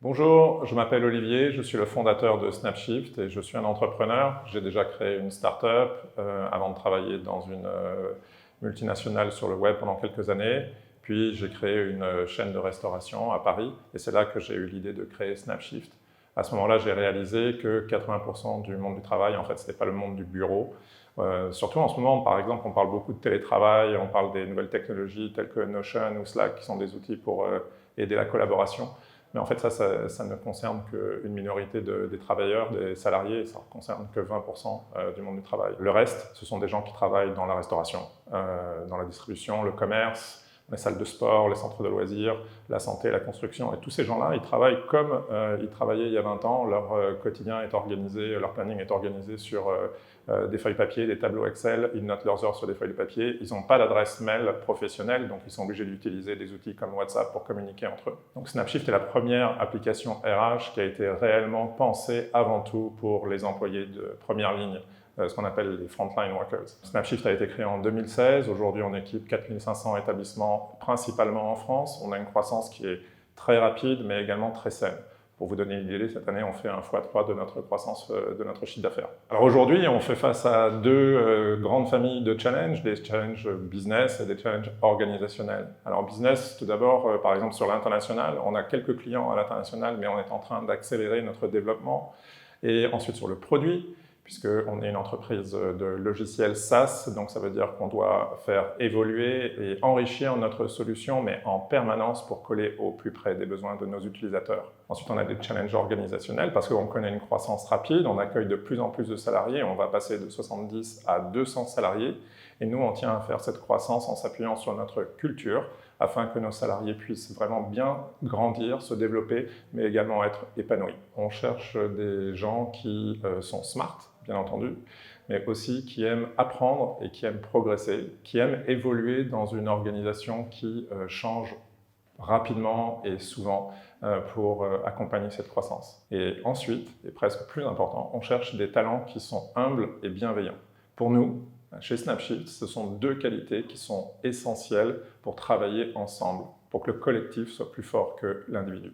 Bonjour, je m'appelle Olivier, je suis le fondateur de Snapshift et je suis un entrepreneur. J'ai déjà créé une start-up avant de travailler dans une multinationale sur le web pendant quelques années. Puis j'ai créé une chaîne de restauration à Paris et c'est là que j'ai eu l'idée de créer Snapshift. À ce moment-là, j'ai réalisé que 80% du monde du travail, en fait, ce n'était pas le monde du bureau. Surtout en ce moment, par exemple, on parle beaucoup de télétravail, on parle des nouvelles technologies telles que Notion ou Slack, qui sont des outils pour aider la collaboration. Mais en fait, ça ne concerne qu'une minorité des travailleurs, des salariés, et ça ne concerne que 20% du monde du travail. Le reste, ce sont des gens qui travaillent dans la restauration, dans la distribution, le commerce, les salles de sport, les centres de loisirs, la santé, la construction. Et tous ces gens-là, ils travaillent comme ils travaillaient il y a 20 ans. Leur quotidien est organisé, leur planning est organisé sur des feuilles papier, des tableaux Excel. Ils notent leurs heures sur des feuilles de papier. Ils n'ont pas d'adresse mail professionnelle, donc ils sont obligés d'utiliser des outils comme WhatsApp pour communiquer entre eux. Donc Snapshift est la première application RH qui a été réellement pensée avant tout pour les employés de première ligne, ce qu'on appelle les frontline workers. Snapshift a été créé en 2016. Aujourd'hui, on équipe 4500 établissements, principalement en France. On a une croissance qui est très rapide, mais également très saine. Pour vous donner une idée, cette année, on fait un x3 de notre croissance, de notre chiffre d'affaires. Alors aujourd'hui, on fait face à deux grandes familles de challenges, des challenges business et des challenges organisationnels. Alors business, tout d'abord, par exemple sur l'international, on a quelques clients à l'international, mais on est en train d'accélérer notre développement. Et ensuite sur le produit, puisqu'on est une entreprise de logiciels SaaS, donc ça veut dire qu'on doit faire évoluer et enrichir notre solution, mais en permanence pour coller au plus près des besoins de nos utilisateurs. Ensuite, on a des challenges organisationnels, parce qu'on connaît une croissance rapide, on accueille de plus en plus de salariés, on va passer de 70 à 200 salariés, et nous, on tient à faire cette croissance en s'appuyant sur notre culture, afin que nos salariés puissent vraiment bien grandir, se développer, mais également être épanouis. On cherche des gens qui sont smart, bien entendu, mais aussi qui aiment apprendre et qui aiment progresser, qui aiment évoluer dans une organisation qui change rapidement et souvent pour accompagner cette croissance. Et ensuite, et presque plus important, on cherche des talents qui sont humbles et bienveillants. Pour nous, chez Snapshift, ce sont deux qualités qui sont essentielles pour travailler ensemble, pour que le collectif soit plus fort que l'individu.